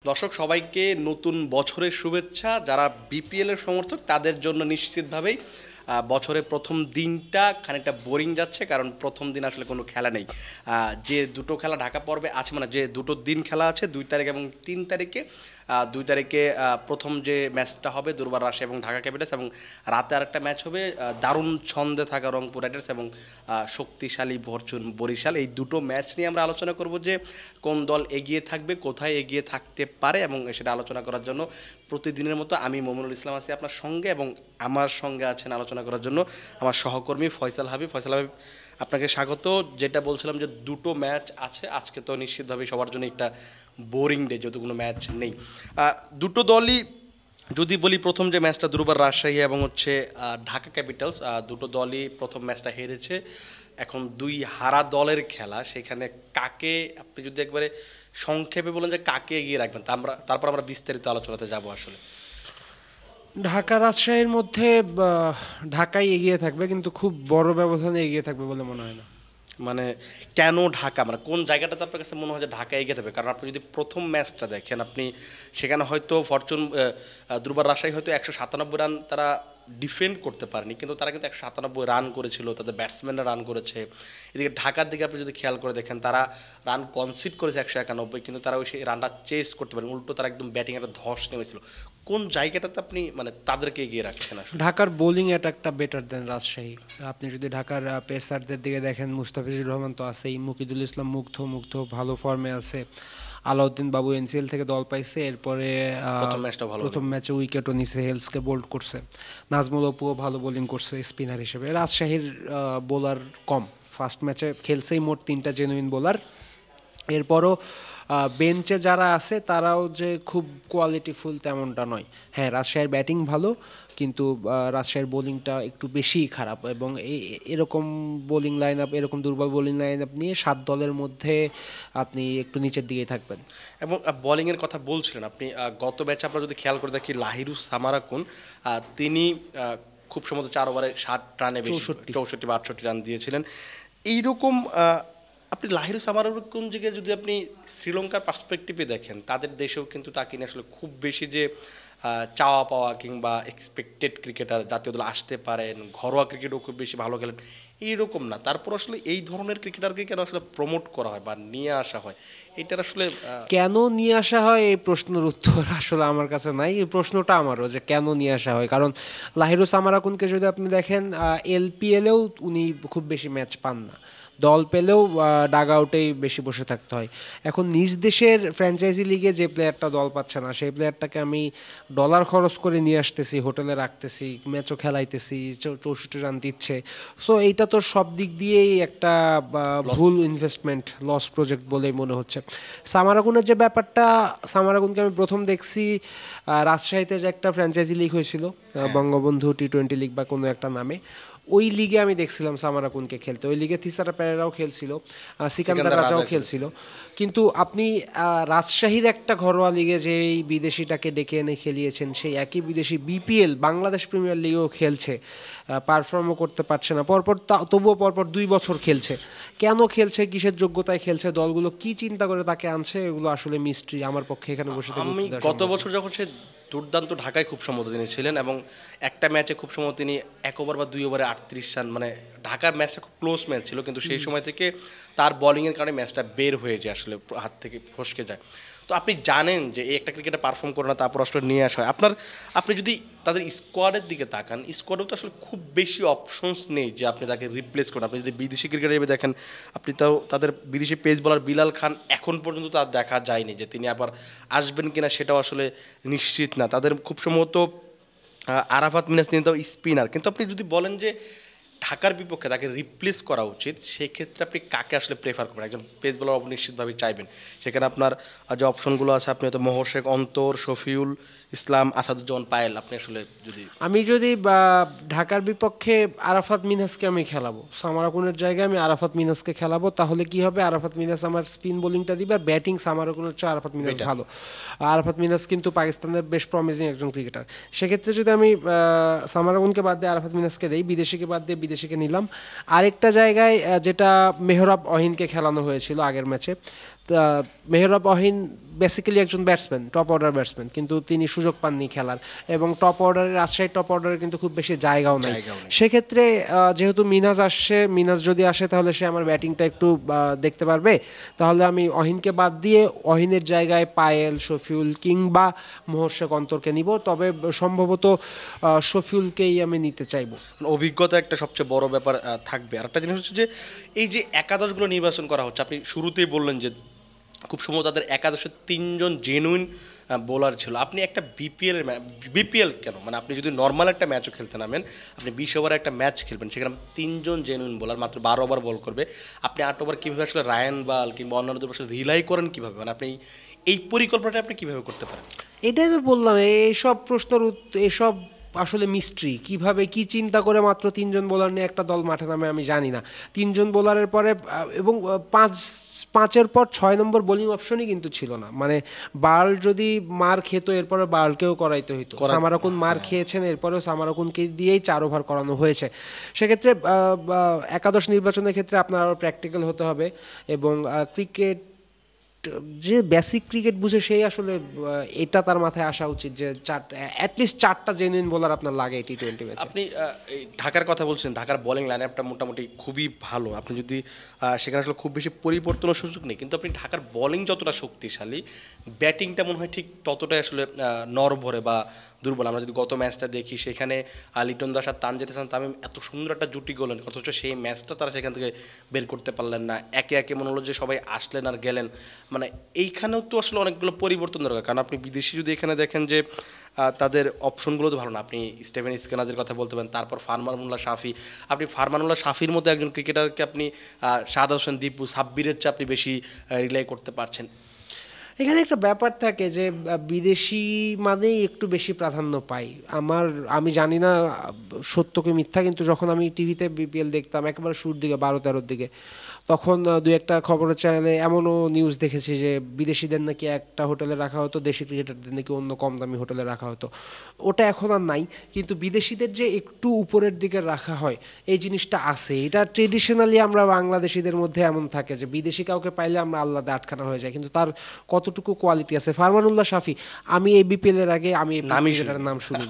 দর্শক সবাইকে নতুন বছরের শুভেচ্ছা। যারা বিপিএল এর সমর্থক তাদের জন্য নিশ্চিতভাবেই বছরের প্রথম দিনটা খানিকটা বোরিং যাচ্ছে, কারণ প্রথম দিন আসলে কোনো খেলা নেই। যে দুটো খেলা ঢাকা পর্বে আছে, মানে যে দুটো দিন খেলা আছে 2 তারিখ এবং 3 তারিখে। 2 তারিখে প্রথম যে ম্যাচটা হবে দুর্বার রাজশাহী এবং ঢাকা ক্যাপিটালস, এবং রাতে আরেকটা ম্যাচ হবে দারুণ ছন্দে থাকা রংপুর রাইডার্স এবং শক্তিশালী ফরচুন বরিশাল। এই দুটো ম্যাচ নিয়ে আমরা আলোচনা করব যে কোন দল এগিয়ে থাকবে, কোথায় এগিয়ে থাকতে পারে, এবং সেটা আলোচনা করার জন্য প্রতিদিনের মতো আমি মোমিনুল ইসলাম আছি আপনার সঙ্গে, এবং আমার সঙ্গে আছেন আলোচনা করার জন্য আমার সহকর্মী ফয়সাল হাবিব। ফয়সাল হাবিব, আপনাকে স্বাগত। যেটা বলছিলাম যে দুটো ম্যাচ আছে আজকে, তো নিশ্চিতভাবে সবার জন্য একটা বোরিং ডে যেহেতু কোনো ম্যাচ নেই। দুটো দলই যদি বলি, প্রথম যে ম্যাচটা দুর্বার রাজশাহী এবং ঢাকা ক্যাপিটালস, দুটো দলই প্রথম ম্যাচটা হেরেছে। এখন দুই হারা দলের খেলা, সেখানে কাকে আপনি যদি একবারে সংক্ষেপে বলেন যে কাকে এগিয়ে রাখবেন, তারপর আমরা বিস্তারিত আলোচনাতে যাব। আসলে ঢাকা রাজশাহীর মধ্যে ঢাকাই এগিয়ে থাকবে, কিন্তু খুব বড় ব্যবধানে এগিয়ে থাকবে বলে মনে হয় না। মানে কেন ঢাকা, মানে কোন জায়গাটাতে আপনার কাছে মনে হয় যে ঢাকা এগিয়ে থাকবে? কারণ আপনি যদি প্রথম ম্যাচটা দেখেন, আপনি সেখানে হয়তো দুর্বার রাজশাহী হয়তো 197 রান তারা ডিফেন্ড করতে পারেনি, কিন্তু তারা কিন্তু 197 রান করেছিল, তাদের ব্যাটসম্যানরা রান করেছে। এদিকে ঢাকার দিকে আপনি যদি খেয়াল করে দেখেন, তারা রান কনসিড করেছে 191, কিন্তু তারা ওই সেই রানটা চেস করতে পারেন, উল্টো তারা একদম ব্যাটিং একটা ধস নেমেছিল। কোন জায়গাটাতে আপনি মানে তাদেরকে এগিয়ে রাখছেন? আসলে ঢাকার বোলিং অ্যাটাকটা বেটার দেন রাজশাহী। আপনি যদি ঢাকার পেসারদের দিকে দেখেন, মুস্তাফিজুর রহমান তো আছেই, মুকিদুল ইসলাম মুগ্ধ ভালো ফর্মে আছে। আলাউদ্দিন বাবু এনসিএল থেকে দল পাইছে, এরপরে প্রথম ম্যাচে উইকেটও নিছে, হেলসকে বোল্ড করছে। নাজমুল অপুও ভালো বোলিং করছে স্পিনার হিসেবে। রাজশাহীর বোলার কম, ফার্স্ট ম্যাচে খেলছেই মোট 3টা জেনুইন বোলার। এরপরও বেঞ্চে যারা আছে তারাও যে খুব কোয়ালিটিফুল তেমনটা নয়। হ্যাঁ, রাজশাহীর ব্যাটিং ভালো, কিন্তু রাজশাহীর বোলিংটা একটু বেশিই খারাপ, এবং এরকম বোলিং লাইন আপ, এরকম দুর্বল বোলিং লাইন আপ নিয়ে 7 দলের মধ্যে আপনি একটু নিচের দিকেই থাকবেন। এবং বোলিংয়ের কথা বলছিলেন আপনি, গত ম্যাচে আমরা যদি খেয়াল করে দেখি, লাহিরুস সামারাকুন তিনি খুব সম্ভবত 4 ওভারে 60 রানে বেশি, 64 বা 68 রান দিয়েছিলেন। এইরকম আপনি লাহিরুস সামারাকুন দিকে যদি আপনি শ্রীলঙ্কার পার্সপেক্টিভে দেখেন, তাদের দেশেও কিন্তু তাকে নিয়ে আসলে খুব বেশি যে চাওয়া পাওয়া কিংবা এক্সপেক্টেড ক্রিকেটার জাতীয় দল আসতে পারেন, ঘরোয়া ক্রিকেটও খুব বেশি ভালো খেলেন এইরকম না। তারপর আসলে এই ধরনের ক্রিকেটারকে কেন আসলে প্রমোট করা হয় বা নিয়ে আসা হয়, এটার আসলে কেন নিয়ে আসা হয় এই প্রশ্নের উত্তর আসলে আমার কাছে নাই। এই প্রশ্নটা আমারও, যে কেন নিয়ে আসা হয়। কারণ লাহিরুস সামারাকুনকে যদি আপনি দেখেন, এলপিএলেও উনি খুব বেশি ম্যাচ পান না, দল পেলেও ডাগ আউটেই বেশি বসে থাকতে হয়। এখন নিজ দেশের ফ্র্যাঞ্চাইজি লিগে যে প্লেয়ারটা দল পাচ্ছে না, সেই প্লেয়ারটাকে আমি ডলার খরচ করে নিয়ে আসতেছি, হোটেলে রাখতেছি, ম্যাচও খেলাইতেছি, 64 রান দিচ্ছে। সো এইটা তো সব দিক দিয়েই একটা ভুল ইনভেস্টমেন্ট, লস প্রজেক্ট বলেই মনে হচ্ছে। সামারাগুনের যে ব্যাপারটা, সামারাগুনকে আমি প্রথম দেখছি রাজশাহীতে যে একটা ফ্র্যাঞ্চাইজি লিগ হয়েছিল, বঙ্গবন্ধু টি20 লিগ বা কোনো একটা নামে, ওই লিগে আমি দেখছিলাম সামারাকুনকে খেলতে। ওই লিগে থিসারা পেরেরাও খেলছিল, সিকান্দার রাজাও খেলছিল। কিন্তু আপনি রাজশাহীর একটা ঘরোয়া লিগে যে এই বিদেশিটাকে ডেকে এনে খেলিয়েছেন, সেই একই বিদেশি বিপিএল বাংলাদেশ প্রিমিয়ার লিগেও খেলছে, পারফর্মও করতে পারছে না পরপর, তবুও পরপর 2 বছর খেলছে। কেন খেলছে, কিসের যোগ্যতায় খেলছে, দলগুলো কি চিন্তা করে তাকে আনছে, এগুলো আসলে মিস্ট্রি আমার পক্ষে এখানে বসে। আমি গত বছর যখন সে দুর্দান্ত ঢাকায় খুব সম্ভবত তিনি ছিলেন, এবং একটা ম্যাচে খুব সম্ভবত তিনি 1 ওভার বা 2 ওভারে 38 রান, মানে ঢাকার ম্যাচটা খুব ক্লোজ ম্যাচ ছিল, কিন্তু সেই সময় থেকে তার বোলিংয়ের কারণে ম্যাচটা বের হয়ে যায়, আসলে হাত থেকে ফসকে যায়। তো আপনি জানেন যে এই একটা ক্রিকেটে পারফর্ম করে না, তারপর আসলে নিয়ে আসা হয়। আপনি যদি তাদের স্কোয়াডের দিকে তাকান, স্কোয়াডেও তো আসলে খুব বেশি অপশনস নেই যে আপনি তাকে রিপ্লেস করেন। আপনি যদি বিদেশি ক্রিকেটার হিসেবে দেখেন, আপনি তাও তাদের বিদেশি পেস বোলার বিলাল খান এখন পর্যন্ত তার দেখা যায়নি, যে তিনি আবার আসবেন কিনা সেটাও আসলে নিশ্চিত না। তাদের খুব সম্ভবত আরাফাত মিনাস তিনি তাও স্পিনার, কিন্তু আপনি যদি বলেন যে ঢাকার বিপক্ষে তাকে রিপ্লেস করা উচিত, সেই ক্ষেত্রে আপনি কাকে আসলে প্রেফার করবেন? একজন পেস বোলার আপনি নিশ্চিতভাবে চাইবেন, সেখানে আপনার যে অপশনগুলো আছে, আপনি হয়তো মোহর শেখ, অন্তর, শফিউল ইসলাম, আসাদুজ্জামান পায়েল, আপনি আসলে যদি ঢাকার বিপক্ষে আরাফাত মিনহাসকে আমি খেলাবো, সামারাকুনের জায়গায় আমি আরাফাত মিনহাসকে খেলাবো, তাহলে কি হবে? আরাফাত মিনহাস আমার স্পিন বোলিংটা দিবে, আর ব্যাটিং সামারাকুনের চেয়ে আরাফাত মিনহাস ভালো। আরাফাত মিনহাস কিন্তু পাকিস্তানের বেশ প্রমিজিং একজন ক্রিকেটার। সেক্ষেত্রে যদি আমি সামারাকুনকে বাদ দিয়ে আরাফাত মিনহাসকে দেই, বিদেশিকে বাদ দিয়ে বিদেশিকে নিলাম। আরেকটা জায়গায় যেটা মেহরাব অহিনকে খেলানো হয়েছিল আগের ম্যাচে, মেহরাব অহিন বেসিক্যালি একজন ব্যাটসম্যান, টপ অর্ডার ব্যাটসম্যান, কিন্তু তিনি সুযোগ পাননি খেলার, এবং টপ অর্ডারে রাজশাহীর টপ অর্ডারে কিন্তু খুব বেশি জায়গাও নেই। সেক্ষেত্রে যেহেতু মিনাজ আসছে, মিনাজ যদি আসে তাহলে সে আমার ব্যাটিংটা একটু দেখতে পারবে, তাহলে আমি অহিনকে বাদ দিয়ে অহিনের জায়গায় পায়েল, শফিউল কিংবা মোহর্শেক অন্তরকে নিব, তবে সম্ভবত শফিউলকেই আমি নিতে চাইবো। অভিজ্ঞতা একটা সবচেয়ে বড় ব্যাপার থাকবে। আর একটা জিনিস হচ্ছে যে এই যে একাদশগুলো নির্বাচন করা হচ্ছে, আপনি শুরুতেই বললেন যে খুব সম্ভবত তাদের একাদশে 3 জন জেনুইন বোলার ছিল। আপনি একটা বিপিএল কেন, মানে আপনি যদি নর্মাল একটা ম্যাচও খেলতে নামেন, আপনি 20 ওভারে একটা ম্যাচ খেলবেন, সেখানে 3 জন জেনুইন বোলার মাত্র 12 ওভার বল করবে, আপনি 8 ওভার কীভাবে আসলে রায়ান বাল কিংবা অন্যান্যদের আসলে রিলাই করেন কীভাবে, মানে আপনি এই পরিকল্পনাটা আপনি কীভাবে করতে পারেন? এটাই তো বললাম, এইসব প্রশ্নের এসব আসলে মিস্ট্রি, কিভাবে কি চিন্তা করে মাত্র 3 জন বোলার নিয়ে একটা দল মাঠে নামে আমি জানি না। 3 জন বোলারের পরে এবং 5-5-এর পর 6 নম্বর বোলিং অপশনই কিন্তু ছিল না, মানে বার্ল যদি মার খেত এরপরে বার্লকেও করাইতে হইতো। সামারাকুন মার খেয়েছেন, এরপরেও সামারাকুনকে দিয়েই 4 ওভার করানো হয়েছে। সেক্ষেত্রে একাদশ নির্বাচনের ক্ষেত্রে আপনার আরও প্র্যাকটিক্যাল হতে হবে, এবং ক্রিকেট যে বেসিক ক্রিকেট বুঝে সেই আসলে এটা তার মাথায় আসা উচিত যে অ্যাটলিস্ট 4টা জেনুইন বোলার আপনার লাগে টি-20 ম্যাচে। আপনি ঢাকার কথা বলছেন, ঢাকার বোলিং লাইন আপটা মোটামুটি খুবই ভালো। আপনি যদি সেখানে আসলে খুব বেশি পরিবর্তনের সুযোগ নেই, কিন্তু আপনি ঢাকার বোলিং যতটা শক্তিশালী, ব্যাটিংটা মনে হয় ঠিক ততটাই আসলে নড়বড়ে বা দুর্বল। আমরা যদি গত ম্যাচটা দেখি, সেখানে লিটন দাস আর তানজিদ হাসান তামিম এত সুন্দর একটা জুটি করলেন, অথচ সেই ম্যাচটা তারা সেখান থেকে বের করতে পারলেন না। একে একে মনে হলো যে সবাই আসলেন আর গেলেন, মানে এইখানেও তো আসলে অনেকগুলো পরিবর্তন দরকার। কারণ আপনি বিদেশি যদি এখানে দেখেন যে তাদের অপশনগুলো তো ভালো না। আপনি স্টিভেন স্কেনাজের কথা বলতে পারেন, তারপর ফারমানুল্লাহ শাফি। আপনি ফারমানুল্লাহ শাফির মতো একজন ক্রিকেটারকে আপনি শাহাদ হোসেন দীপু, সাব্বিরের চেয়ে আপনি বেশি রিলাই করতে পারছেন। এখানে একটা ব্যাপার থাকে যে বিদেশি মানেই একটু বেশি প্রাধান্য পাই। আমি জানি না সত্যকে মিথ্যা, কিন্তু যখন আমি টিভিতে বিপিএল দেখতাম একেবারে শুরুর দিকে 12-13 দিকে, তখন দু একটা খবরের চ্যানেলে এমনও নিউজ দেখেছি যে বিদেশিদের নাকি একটা হোটেলে রাখা হতো, দেশি ক্রিকেটারদের নাকি অন্য কম দামি হোটেলে রাখা হতো। ওটা এখন আর নাই, কিন্তু বিদেশিদের যে একটু উপরের দিকে রাখা হয় এই জিনিসটা আছে। এটা ট্রেডিশনালি আমরা বাংলাদেশিদের মধ্যে এমন থাকে যে বিদেশি কাউকে পাইলে আমরা আল্লাদে আটখানা হয়ে যায়, কিন্তু তার কতটুকু কোয়ালিটি আছে। ফারমানুল্লাহ শাফি, আমি এই বিপিএল এর আগে আমি ক্রিকেটারের নাম শুনি,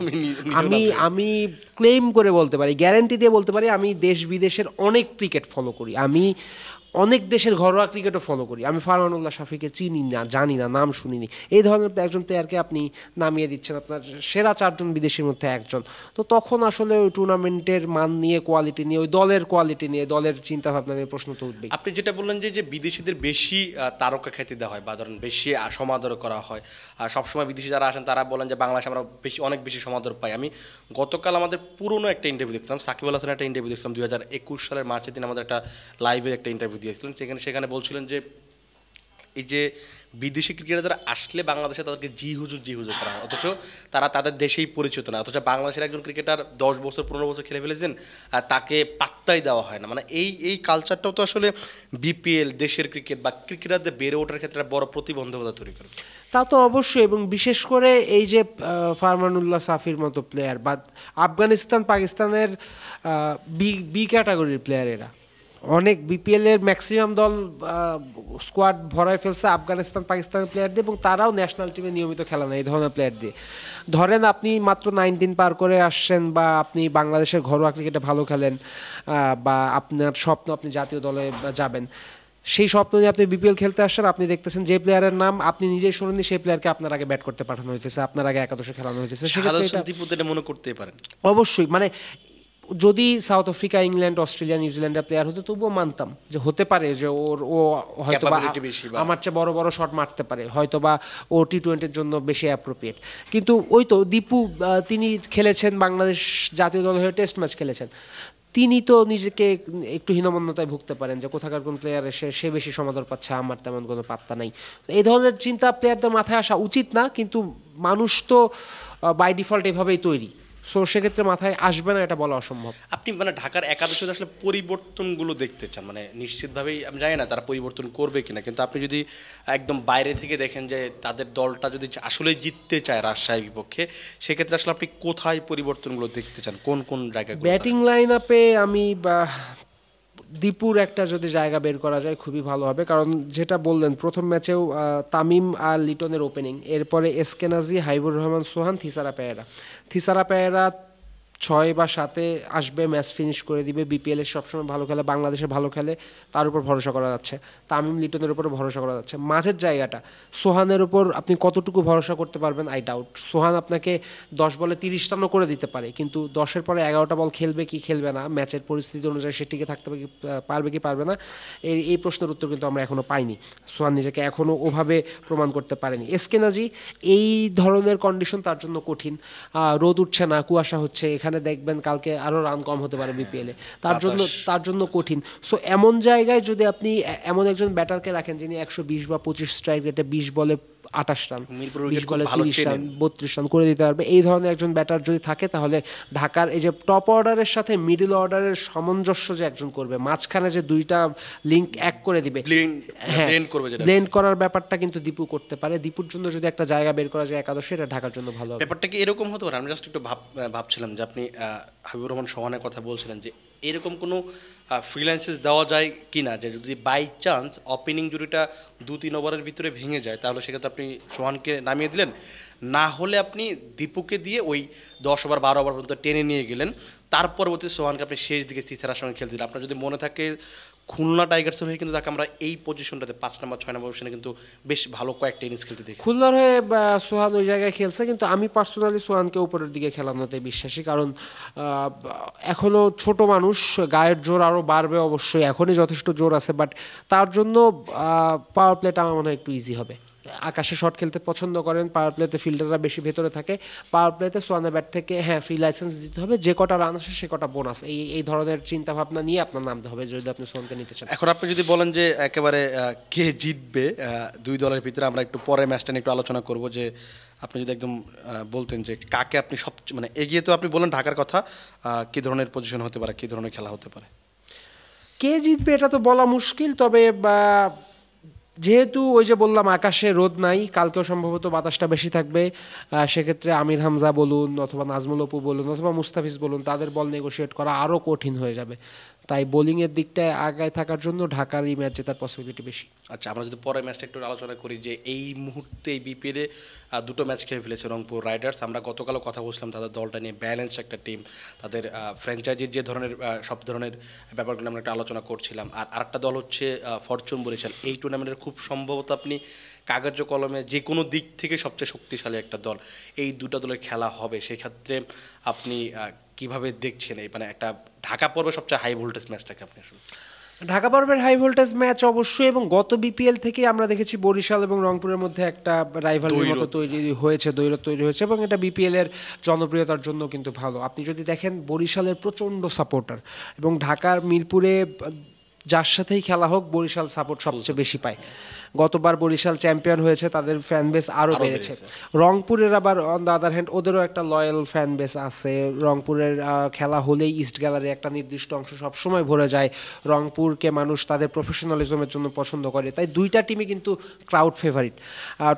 আমি ক্লেম করে বলতে পারি, গ্যারান্টি দিয়ে বলতে পারি, আমি দেশ বিদেশের অনেক ক্রিকেট ফলো করি, আমি অনেক দেশের ঘরোয়া ক্রিকেটও ফলো করি, আমি ফারমানুল্লাহ শাফিকে চিনি না, জানি না, নাম শুনিনি। এই ধরনের একজন প্লেয়ারকে আপনি নামিয়ে দিচ্ছেন আপনার সেরা 4 জন বিদেশির মধ্যে একজন, তো তখন আসলে ওই টুর্নামেন্টের মান নিয়ে, কোয়ালিটি নিয়ে, ওই দলের কোয়ালিটি নিয়ে, দলের চিন্তাভাবনা নিয়ে প্রশ্ন তো উঠবেই। আপনি যেটা বললেন যে বিদেশিদের বেশি তারকা খ্যাতি দেওয়া হয় বা ধরেন বেশি সমাদর করা হয়, আর সবসময় বিদেশি যারা আসেন তারা বলেন যে বাংলাদেশে আমরা অনেক বেশি সমাদর পাই। আমি গতকাল আমাদের পুরনো একটা ইন্টারভিউ দেখছিলাম, সাকিব আল হাসানের একটা ইন্টারভিউ দেখছিলাম 2021 সালের মার্চের দিন আমাদের একটা লাইভে একটা ইন্টারভিউ দিয়েছিলেন। সেখানে বলছিলেন যে এই যে বিদেশি ক্রিকেটাররা আসলে বাংলাদেশে তাদেরকে জি হুজুর করা হয়, অথচ তারা তাদের দেশেই পরিচিত না। অথচ বাংলাদেশের একজন ক্রিকেটার 10 বছর 15 বছর খেলে ফেলেছেন, তাকে পাত্তাই দেওয়া হয় না। মানে এই কালচারটাও তো আসলে বিপিএল, দেশের ক্রিকেট বা ক্রিকেটারদের বেড়ে ওঠার ক্ষেত্রে বড় প্রতিবন্ধকতা তৈরি করে। তা তো অবশ্যই, এবং বিশেষ করে এই যে ফারমানুল্লাহ শাফির মতো প্লেয়ার বা আফগানিস্তান পাকিস্তানের বি ক্যাটাগরির প্লেয়ার, এরা অনেক বিপিএলের ম্যাক্সিমাম দল স্কোয়াড ভরায় ফেলছে আফগানিস্তান পাকিস্তানের প্লেয়ার দিয়ে, এবং তারাও ন্যাশনাল টিমে নিয়মিত খেলা না এই ধরনের প্লেয়ার দিয়ে। ধরেন আপনি মাত্র 19 পার করে আসছেন, বা আপনি বাংলাদেশের ঘরোয়া ক্রিকেটে ভালো খেলেন, বা আপনার স্বপ্ন আপনি জাতীয় দলে যাবেন, সেই স্বপ্ন নিয়ে আপনি বিপিএল খেলতে আসছেন, আপনি দেখতেছেন যে প্লেয়ারের নাম আপনি নিজেই শুনেননি সেই প্লেয়ারকে আপনার আগে ব্যাট করতে পাঠানো হয়েছে, আপনার আগে একাদশে খেলানো হয়েছে। সেক্ষেত্রে মনে করতেই পারেন অবশ্যই, মানে যদি সাউথ আফ্রিকা, ইংল্যান্ড, অস্ট্রেলিয়া, নিউজিল্যান্ডের প্লেয়ার হতো তবুও মানতাম যে হতে পারে যে ও হয়তো বা আমার চেয়ে বড় বড় শট মারতে পারে, হয়তো বা ও টি-20-র জন্য বেশি অ্যাপ্রোপ্রিয়েট। কিন্তু ওই তো দীপু, তিনি খেলেছেন বাংলাদেশ জাতীয় দল হয়ে টেস্ট ম্যাচ খেলেছেন, তিনি তো নিজেকে একটু হীনমন্যতায় ভুগতে পারেন যে কোথাকার কোন প্লেয়ার সে বেশি সমাদর পাচ্ছে, আমার তেমন কোনো পাত্তা নাই। এই ধরনের চিন্তা প্লেয়ারদের মাথায় আসা উচিত না, কিন্তু মানুষ তো বাই ডিফল্ট এভাবেই তৈরি, সো সেক্ষেত্রে মাথায় আসবে না এটা বলা অসম্ভব। আপনি মানে ঢাকার একাদশে আসলে পরিবর্তনগুলো দেখতে চান, মানে নিশ্চিতভাবেই আমি জানি না তারা পরিবর্তন করবে কিনা, কিন্তু আপনি যদি একদম বাইরে থেকে দেখেন যে তাদের দলটা যদি আসলে জিততে চায় রাজশাহীর বিপক্ষে, সেক্ষেত্রে আসলে আপনি কোথায় পরিবর্তনগুলো দেখতে চান, কোন কোন জায়গায়? ব্যাটিং লাইন আপে আমি দীপুর একটা যদি জায়গা বের করা যায় খুবই ভালো হবে, কারণ যেটা বললেন প্রথম ম্যাচেও তামিম আর লিটনের ওপেনিং, এরপরে এসকেনাজি, হাবিবুর রহমান সোহান, থিসারা পেরেরা 6 বা 7 আসবে, ম্যাচ ফিনিশ করে দিবে, বিপিএল এর সবসময় ভালো খেলে, বাংলাদেশে ভালো খেলে, তার উপর ভরসা করা যাচ্ছে। তামিম লিটনের উপর ভরসা করা যাচ্ছে। মাঝের জায়গাটা সোহানের উপর আপনি কতটুকু ভরসা করতে পারবেন আই ডাউট। সোহান আপনাকে 10 বলে 30 রানও করে দিতে পারে, কিন্তু 10-এর পরে 11টা বল খেলবে কি খেলবে না, ম্যাচের পরিস্থিতি অনুযায়ী সে টিকে থাকতে পারবে কি পারবে না, এই প্রশ্নের উত্তর কিন্তু আমরা এখনো পাইনি। সোহান নিজেকে এখনো ওভাবে প্রমাণ করতে পারেনি। এসকেনাজি এই ধরনের কন্ডিশন তার জন্য কঠিন, রোদ উঠছে না, কুয়াশা হচ্ছে, এখানে দেখবেন কালকে আরো রান কম হতে পারে বিপিএলে, তার জন্য কঠিন। সো এমন জায়গায় যদি আপনি এমন একজন ব্যাটারকে রাখেন যিনি 120 বা 25 স্ট্রাইক রেটে 20 বলে 28 রান, 20 বলে 30 রান, 32 রান করে দিতে পারবে, এই ধরনের একজন ব্যাটার যদি থাকে, তাহলে ঢাকার এই যে টপ অর্ডারের সাথে মিডল অর্ডারের সামঞ্জস্য যে একজন করবে, মাঝখানে যে দুইটা লিঙ্ক এক করে দিবে, ব্লেন্ড করার ব্যাপারটা কিন্তু দীপু করতে পারে। দীপুর জন্য যদি একটা জায়গা বের করা যায় একাদশে, এটা ঢাকার জন্য ভালো হবে। ব্যাপারটা কি এরকম হতে পারে? আমি জাস্ট একটু ভাবছিলাম যে আপনি হাবিবুর রহমান সোহানের কথা বলছিলেন, যে এরকম কোনো ফ্রিল্যান্সেস দেওয়া যায় কি না, যে যদি বাই চান্স ওপেনিং জুড়িটা 2-3 ওভারের ভিতরে ভেঙে যায়, তাহলে সেক্ষেত্রে আপনি সোহানকে নামিয়ে দিলেন, না হলে আপনি দীপুকে দিয়ে ওই 10 ওভার 12 ওভার পর্যন্ত টেনে নিয়ে গেলেন, তার পরবর্তী সোহানকে আপনি শেষ দিকে থিসারার সঙ্গে খেলতে দিলেন। আপনার যদি মনে থাকে খুলনা টাইগার্সের হয়ে কিন্তু তাকে আমরা এই পজিশনটাতে 5 নম্বর 6 নম্বর পজিশনে কিন্তু বেশ ভালো কয়েকটা ইনিংস খেলতে দেখি। খুলনার হয়ে সোহান ওই জায়গায় খেলছে, কিন্তু আমি পার্সোনালি সোহানকে উপরের দিকে খেলানোতে বিশ্বাসী, কারণ এখনো ছোট মানুষ, গায়ের জোর আরও বাড়বে অবশ্যই, এখনই যথেষ্ট জোর আছে, বাট তার জন্য পাওয়ার প্লেটা আমার মনে হয় একটু ইজি হবে। আকাশে শট খেলতে পছন্দ করেন, পাওয়ার প্লেতে ফিল্ডাররা বেশি ভেতরে থাকে, পাওয়ার প্লেতে সোয়ানের ব্যাট থেকে ফ্রি লাইসেন্স দিতে হবে, যে কটা রান আসে সে কটা বোনাস, এই ধরনের চিন্তা ভাবনা নিয়ে আপনার নামতে হবে যদি আপনি সোয়ানকে নিতে চান। এখন আপনি যদি বলেন যে একেবারে কে জিতবে দুই দলের ভিতরে, আমরা একটু পরে ম্যাচটা নিয়ে একটু আলোচনা করব, যে আপনি যদি একদম বলতেন যে কাকে আপনি সবচেয়ে মানে এগিয়ে, তো আপনি বলেন ঢাকার কথা, কী ধরনের পজিশন হতে পারে, কী ধরনের খেলা হতে পারে? কে জিতবে এটা তো বলা মুশকিল, তবে যেহেতু ওই যে বললাম আকাশে রোদ নাই, কালকেও সম্ভবত বাতাসটা বেশি থাকবে, সেক্ষেত্রে আমির হামজা বলুন অথবা নাজমুল অপু বলুন অথবা মুস্তাফিজ বলুন, তাদের বল নেগোশিয়েট করা আরও কঠিন হয়ে যাবে। তাই বোলিংয়ের দিকটায় আগায় থাকার জন্য ঢাকার এই ম্যাচ জেতার পসিবিলিটি বেশি। আচ্ছা, আমরা যদি পরে ম্যাচটা একটু আলোচনা করি, যে এই মুহূর্তে এই বিপিএলে 2টো ম্যাচ খেলে ফেলেছে রংপুর রাইডার্স। আমরা গতকালও কথা বলছিলাম তাদের দলটা নিয়ে, ব্যালেন্স একটা টিম, তাদের ফ্র্যাঞ্চাইজির যে ধরনের সব ধরনের ব্যাপারগুলো আমরা একটা আলোচনা করছিলাম। আর আরেকটা দল হচ্ছে ফরচুন বরিশাল। এই টুর্নামেন্টের খুব সম্ভবত আপনি কাগজ কলমে যে কোনো দিক থেকে সবচেয়ে শক্তিশালী একটা দল, এই দুটো দলের খেলা হবে। সেই ক্ষেত্রে আপনি কিভাবে দেখছেন এই মানে একটা ঢাকা পর্বে সবচেয়ে হাই ভোল্টেজ ম্যাচটাকে আপনি আসলে? ঢাকা পর্বের হাই ভোল্টেজ ম্যাচ অবশ্যই, এবং গত বিপিএল থেকে আমরা দেখেছি বরিশাল এবং রংপুরের মধ্যে একটা রাইভালরির মতো দ্বৈরথ তৈরি হয়েছে, এবং এটা বিপিএল এর জনপ্রিয়তার জন্য কিন্তু ভালো। আপনি যদি দেখেন বরিশালের প্রচণ্ড সাপোর্টার, এবং ঢাকার মিরপুরে যার সাথেই খেলা হোক বরিশাল সাপোর্ট সবচেয়ে বেশি পায়। গতবার বরিশাল চ্যাম্পিয়ন হয়েছে, তাদের ফ্যান বেস আরও বেড়েছে। রংপুরের আবার অন দ্য আদার হ্যান্ড ওদেরও একটা লয়াল ফ্যান বেস আছে। রংপুরের খেলা হলেই ইস্ট গ্যালারি একটা নির্দিষ্ট অংশ সবসময় ভরে যায়। রংপুরকে মানুষ তাদের প্রফেশনালিজমের জন্য পছন্দ করে, তাই দুইটা টিমই কিন্তু ক্রাউড ফেভারিট।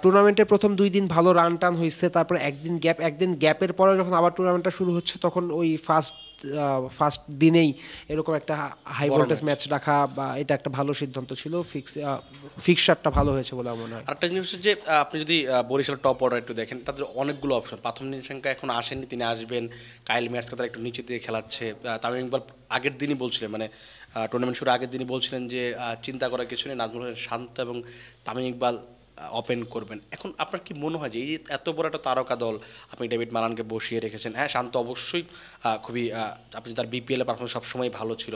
টুর্নামেন্টের প্রথম 2 দিন ভালো রান টান হয়েছে, তারপর একদিন গ্যাপের পরে যখন আবার টুর্নামেন্টটা শুরু হচ্ছে, তখন ওই ফার্স্ট দিনেই এরকম একটা হাই ভোল্টেজ ম্যাচ রাখা, বা এটা একটা ভালো সিদ্ধান্ত ছিল। ফিক্সারটা ভালো হয়েছে বলে আমার মনে হয়। আরেকটা জিনিস হচ্ছে যে আপনি যদি বরিশাল টপ অর্ডার একটু দেখেন, তাদের অনেকগুলো অপশন। প্রথম নিশাঙ্কা এখন আসেননি, তিনি আসবেন। কাইল মিয়ার্সকে তারা একটু নিচে দিয়ে খেলাচ্ছে। তামিম ইকবাল আগের দিনই বলছিলেন, মানে টুর্নামেন্ট শুরু আগের দিনই বলছিলেন যে চিন্তা করার কিছু নেই, নাজমুল হোসেন শান্ত এবং তামিম ইকবাল ওপেন করবেন। এখন আপনার কি মনে হয় যে এই এত বড় একটা তারকা দল আপনি ডেভিড মালানকে বসিয়ে রেখেছেন? হ্যাঁ, শান্ত অবশ্যই খুবই আপনি তার বিপিএল পারফরমেন্স সবসময় ভালো ছিল।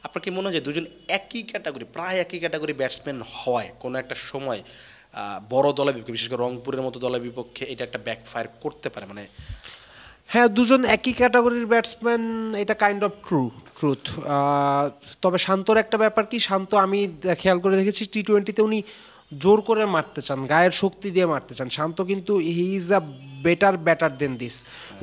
আপনার কি মনে হয় যে দুজন প্রায় একই ক্যাটাগরি ব্যাটসম্যান হওয়ায় কোনো একটা সময় বড় দলের বিপক্ষে, বিশেষ করে রংপুরের মতো দলের বিপক্ষে এটা একটা ব্যাকফায়ার করতে পারে? মানে হ্যাঁ, দুজন একই ক্যাটাগরির ব্যাটসম্যান, এটা কাইন্ড অফ ট্রুথ। তবে শান্তর একটা ব্যাপার কি, শান্ত আমি খেয়াল করে দেখেছি টি-20তে উনি জোর করে মারতে চান, গায়ের শক্তি দিয়ে মারতে চান। শান্ত কিন্তু he is a better batter than this.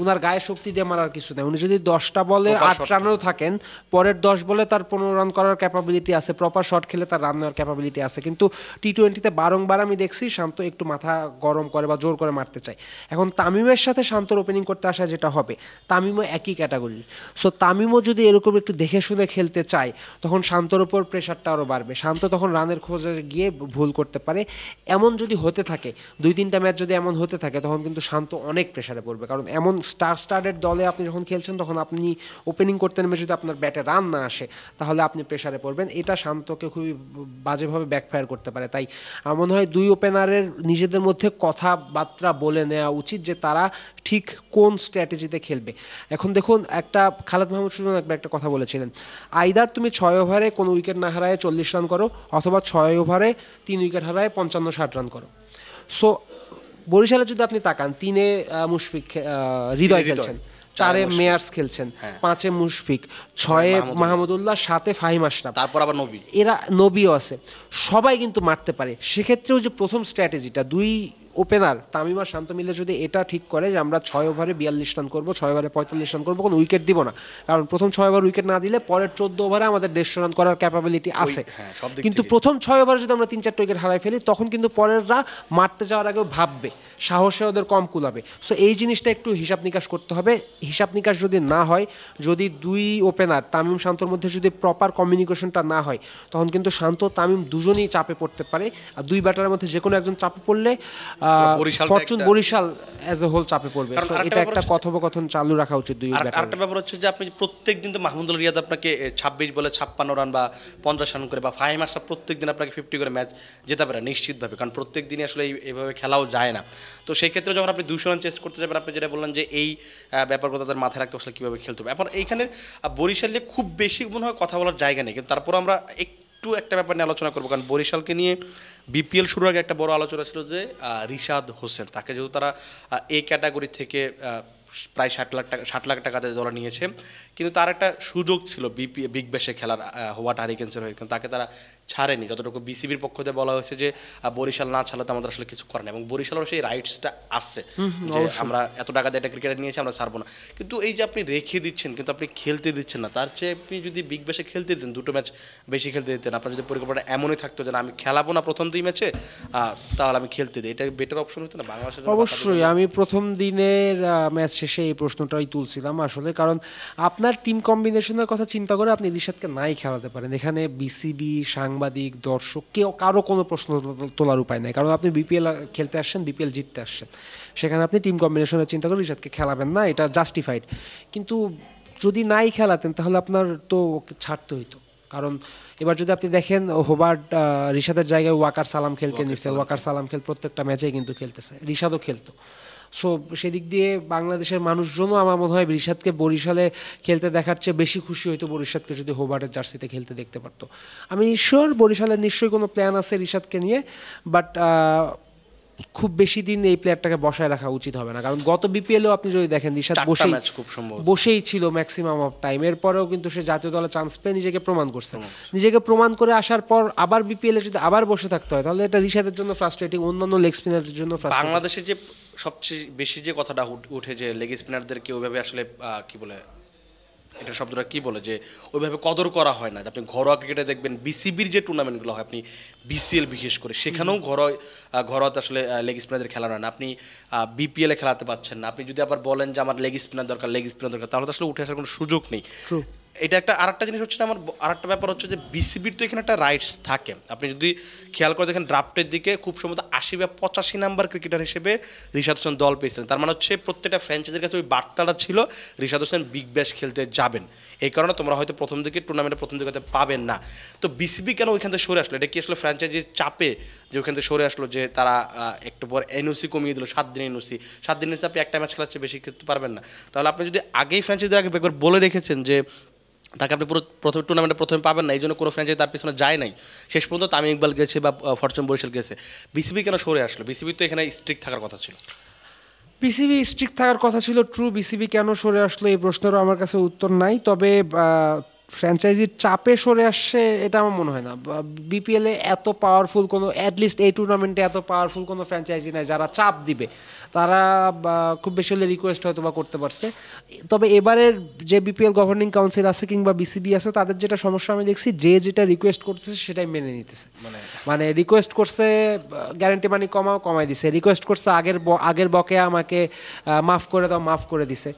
উনার গায়ে শক্তি দিয়ে মারার কিছু নেই। উনি যদি 10টা বলে 8 রানেও থাকেন, পরের 10 বলে তার 15 রান করার ক্যাপাবিলিটি আছে, প্রপার শট খেলে তার রান নেওয়ার ক্যাপাবিলিটি আছে। কিন্তু টি-20-তে বারংবার আমি দেখছি শান্ত একটু মাথা গরম করে বা জোর করে মারতে চায়। এখন তামিমের সাথে শান্তর ওপেনিং করতে আসা যেটা হবে, তামিমও একই ক্যাটাগরির। সো তামিমও যদি এরকম একটু দেখে শুনে খেলতে চায়, তখন শান্তর উপর প্রেশারটা আরও বাড়বে। শান্ত তখন রানের খোঁজে গিয়ে ভুল করতে পারে। এমন যদি হতে থাকে, 2-3টা ম্যাচ যদি এমন হতে থাকে, তখন কিন্তু শান্ত অনেক প্রেশারে পড়বে। কারণ এমন স্টারের দলে আপনি যখন খেলছেন, তখন আপনি ওপেনিং করতে নেমে যদি আপনার ব্যাটে রান না আসে, তাহলে আপনি প্রেশারে পড়বেন। এটা শান্তকে খুবই বাজেভাবে ব্যাকফায়ার করতে পারে। তাই আমার মনে হয় দুই ওপেনারের নিজেদের মধ্যে কথাবার্তা বলে নেওয়া উচিত যে তারা ঠিক কোন স্ট্র্যাটেজিতে খেলবে। এখন দেখুন, একটা খালেদ মাহমুদ সুজন একটা কথা বলেছিলেন, আইদার তুমি 6 ওভারে কোনো উইকেট না হারায় 40 রান করো, অথবা 6 ওভারে 3 উইকেট হারায় 55-60 রান করো। সো বরিশালে যদি আপনি তাকান, 3-এ মুশফিক হৃদয় খেলছেন, 4-এ মেয়ার্স খেলছেন, 5-এ মুশফিক, 6-এ মাহমুদুল্লাহ, 7-এ ফাহিম আশরাফ, তারপর আবার নবী, এরা নবীও আছে, সবাই কিন্তু মারতে পারে। সেক্ষেত্রেও যে প্রথম স্ট্র্যাটেজিটা, দুই ওপেনার তামিম আর শান্ত মিলে যদি এটা ঠিক করে যে আমরা 6 ওভারে 42 রান করবো, 6 ওভারে 45 রান করবো, কোনো উইকেট দিব না, কারণ প্রথম 6 ওভার উইকেট না দিলে পরের 14 ওভারে আমাদের 150 রান করার ক্যাপাবিলিটি আছে। কিন্তু প্রথম 6 ওভারে যদি আমরা 3-4টা উইকেট হারাই ফেলি, তখন কিন্তু পরেররা মারতে যাওয়ার আগেও ভাববে, সাহসে ওদের কম কুলাবে। সো এই জিনিসটা একটু হিসাব নিকাশ করতে হবে। হিসাব নিকাশ যদি না হয়, যদি দুই ওপেনার তামিম শান্তর মধ্যে যদি প্রপার কমিউনিকেশনটা না হয়, তখন কিন্তু শান্ত তামিম দুজনেই চাপে পড়তে পারে। আর দুই ব্যাটারের মধ্যে যে কোনো একজন চাপে পড়লে Fortune Barishal as a whole চাপে পড়বে। সো এটা একটা কথোপকথন চালু রাখা উচিত দুই ব্যাটার। আরেকটা ব্যাপার হচ্ছে যে আপনি প্রত্যেকদিন তো মাহমুদুল রিয়াদ আপনাকে 26 বলে 56 রান বা 50 রান করে, বা ফাহিম আশরাফ প্রত্যেকদিন আপনাকে 50 করে ম্যাচ জেতা পারে নিশ্চিতভাবে, কারণ প্রত্যেক দিনই আসলে এইভাবে খেলাও যায় না। তো সেই ক্ষেত্রে যখন আপনি 200 রান চেস করতে যাবেন, আপনি যেটা বললেন যে এই ব্যাপারগুলো তাদের মাথায় রাখতে আসলে কীভাবে খেলতে হবে। এখন এইখানে বরিশালে খুব বেশি মনে হয় কথা বলার জায়গা নেই, কিন্তু তারপর আমরা একটু একটা ব্যাপার নিয়ে আলোচনা করবো, কারণ বরিশালকে নিয়ে বিপিএল শুরুর আগে একটা বড় আলোচনা ছিল যে রিশাদ হোসেন, তাকে যেহেতু তারা এই ক্যাটাগরি থেকে প্রায় 60 লাখ টাকাতে দলে নিয়েছে, কিন্তু তার একটা সুযোগ ছিল বিগ ব্যাশে খেলার, হোয়াট হারিকেন্সের হয়ে, কিন্তু তাকে তারা ছাড়েনি। যতটুকু বিসিবির পক্ষ থেকে বলা হয়েছে যে বরিশাল না ছাড়াতে আমাদের আসলে কিছু করে না, এবং বরিশালের সেই রাইটসটা আছে যে আমরা এত টাকা দিয়ে একটা ক্রিকেটার নিয়েছি, আমরা ছাড়বো না। কিন্তু এই যে আপনি রেখে দিচ্ছেন কিন্তু আপনি খেলতে দিচ্ছেন না, তার চেয়ে আপনি যদি বিগ ব্যাশে খেলতে দিতেন, 2টো ম্যাচ বেশি খেলতে দিতেন, আপনার যদি পরিকল্পনা এমনই থাকতো যে আমি খেলাবো না প্রথম 2 ম্যাচে, তাহলে আমি খেলতে দিই, এটা বেটার অপশন হতো না বাংলাদেশের। অবশ্যই আমি প্রথম দিনের ম্যাচ শেষে এই প্রশ্নটাই তুলছিলাম আসলে, কারণ আপনার টিম কম্বিনেশনের কথা চিন্তা করে আপনি রিশাদকে নাই খেলাতে পারেন। এখানে বিসিবি, সাংবাদিক, দর্শক কেউ কারো কোনো প্রশ্ন তোলার উপায় নাই, কারণ আপনি বিপিএল খেলতে আসছেন, বিপিএল জিততে আসছেন, সেখানে আপনি টিম কম্বিনেশনের চিন্তা করে রিশাদকে খেলাবেন না, এটা জাস্টিফাইড। কিন্তু যদি নাই খেলাতেন তাহলে আপনার তো ওকে ছাড়তে হইতো। কারণ এবার যদি আপনি দেখেন, হোবার্ট রিশাদের জায়গায় ওয়াকার সালাম খেলকে নিচ্ছে, ওয়াকার সালাম প্রত্যেকটা ম্যাচেই কিন্তু খেলতেছে, রিশাদও খেলতো। সো সেদিক দিয়ে বাংলাদেশের মানুষজনও আমার মনে হয় রিশাদকে বরিশালে খেলতে দেখার চেয়ে বেশি খুশি হইতো রিশাদকে যদি হোবার্টের জার্সিতে খেলতে দেখতে পারতো। আমি শিওর বরিশালের নিশ্চয়ই কোনো প্ল্যান আছে রিশাদকে নিয়ে, বাট খুব বেশি দিন এই প্লেয়ারটাকে বসায় রাখা উচিত হবে না, কারণ গত বিপিএলেও আপনি যদি দেখেন রিশাদ বসেই ছিল ম্যাক্সিমাম অফ টাইম, এরপরেও কিন্তু সে জাতীয় দলে চান্স পেয়ে নিজেকে প্রমাণ করছে। নিজেকে প্রমাণ করে আসার পর আবার বিপিএলে যদি আবার বসে থাকতে হয়, তাহলে এটা রিশাদের জন্য ফ্রাস্ট্রেটিং, অন্যান্য লেগ স্পিনারদের জন্য ফ্রাস্ট্রেটিং। বাংলাদেশে যে সবচেয়ে বেশি যে কথাটা উঠে যে লেগ স্পিনারদেরকে ওইভাবে আসলে কি বলে, এটা শব্দটা কি বলে, যে ওইভাবে কদর করা হয় না। আপনি ঘরোয়া ক্রিকেটে দেখবেন বিসিবির যে টুর্নামেন্টগুলো হয়, আপনি বিসিএল বিশেষ করে, সেখানেও ঘরোয়াতে আসলে লেগ স্পিনারদের খেলানো হয় না, আপনি বিপিএলে খেলাতে পাচ্ছেন না। আপনি যদি আবার বলেন যে আমার লেগ স্পিনার দরকার, তাহলে তো আসলে উঠে আসার কোনো সুযোগ নেই। এটা একটা আরেকটা জিনিস হচ্ছে, আমার আরেকটা ব্যাপার হচ্ছে যে বিসিবির তো এখানে একটা রাইটস থাকে। আপনি যদি খেয়াল করে দেখেন ড্রাফটের দিকে খুব সম্ভবত 80 বা 85 নাম্বার ক্রিকেটার হিসেবে রিশাদ হোসেন দল পেয়েছিলেন। তার মানে হচ্ছে প্রত্যেকটা ফ্র্যাঞ্চাইজির কাছে ওই বার্তাটা ছিল রিশাদ হোসেন বিগ ব্যাশ খেলতে যাবেন, এই কারণে তোমরা হয়তো টুর্নামেন্টের প্রথম দিকে পাবেন না। তো বিসিবি কেন ওইখান থেকে সরে আসলো? এটা কি আসলে ফ্র্যাঞ্চাইজির চাপে যে ওইখান থেকে সরে আসলো, যে তারা একটু পর এনওসি কমিয়ে দিল, 7 দিন এনওসি, 7 দিনের আপনি একটা ম্যাচ খেলার চেয়ে বেশি খেলতে পারবেন না। তাহলে আপনি যদি আগেই ফ্র্যাঞ্চাইজির আগে একবার বলে রেখেছেন যে তাকে আপনি প্রথম টুর্নামেন্টে প্রথমে পাবেন না, এই জন্য কোনো ফ্র্যাঞ্চাইজি তার পিছনে যায় নাই, শেষ পর্যন্ত তামিম ইকবাল গেছে বা ফরচুন বরিশাল গেছে। বিসিবি কেন সরে আসলো? বিসিবি তো এখানে স্ট্রিক্ট থাকার কথা ছিল। বিসিবি স্ট্রিক্ট থাকার কথা ছিল, ট্রু। বিসিবি কেন সরে আসলো এই প্রশ্নেরও আমার কাছে উত্তর নাই। তবে ফ্র্যাঞ্চাইজির চাপে সরে আসছে এটা আমার মনে হয় না। বিপিএলে এত পাওয়ারফুল কোনো, অ্যাটলিস্ট এই টুর্নামেন্টে এত পাওয়ারফুল কোনো ফ্র্যাঞ্চাইজি নাই যারা চাপ দিবে। তারা খুব বেশি হলে রিকোয়েস্ট হয়তো বা করতে পারছে। তবে এবারের যে বিপিএল গভর্নিং কাউন্সিল আছে কিংবা বিসিবি আছে, তাদের যেটা সমস্যা আমি দেখছি, যে যেটা রিকোয়েস্ট করতেছে সেটাই মেনে নিতেছে। মানে রিকোয়েস্ট করছে গ্যারান্টি মানি কমাই দিছে, রিকোয়েস্ট করছে আগের বকেয়া আমাকে মাফ করে দাও, মাফ করে দিছে।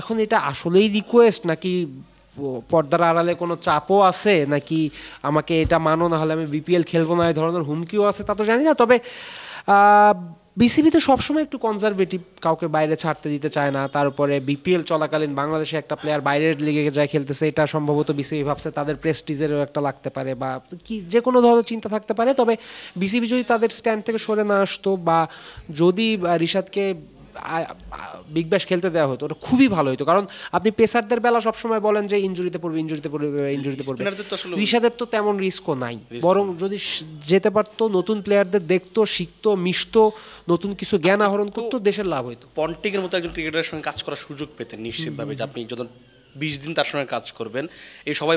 এখন এটা আসলেই রিকোয়েস্ট নাকি পর্দার আড়ালে কোনো চাপও আছে, নাকি আমাকে এটা মানো না হলে আমি বিপিএল খেলবো না এই ধরনের হুমকিও আছে, তা তো জানি না। তবে বিসিবি তো সবসময় একটু কনজারভেটিভ, কাউকে বাইরে ছাড়তে দিতে চায় না। তারপরে বিপিএল চলাকালীন বাংলাদেশে একটা প্লেয়ার বাইরের লিগে যায় খেলতেছে, এটা সম্ভবত বিসিবি ভাবছে তাদের প্রেস্টিজেরও একটা লাগতে পারে বা কি যে কোনো ধরনের চিন্তা থাকতে পারে। তবে বিসিবি যদি তাদের স্ট্যান্ড থেকে সরে না আসতো, বা যদি রিশাদকে বিগ ব্যাশ খেলতে দেওয়া হতো, ওটা খুবই ভালো হতো। কারণ আপনি পেসারদের বেলা সবসময় বলেন যে ইনজুরিতে পড়বে। রিশাদের তো তেমন রিস্কও নাই, বরং যদি যেতে পারতো, নতুন প্লেয়ারদের দেখতো, শিখতো, মিশতো, নতুন কিছু জ্ঞান আহরণ করতো, দেশের লাভ হইতো। পন্টিকের মতো একজন ক্রিকেটারের সঙ্গে কাজ করার সুযোগ পেতেন নিশ্চিতভাবে, যে আপনি যখন 20 দিন তার সঙ্গে কাজ করবেন। এই সবাই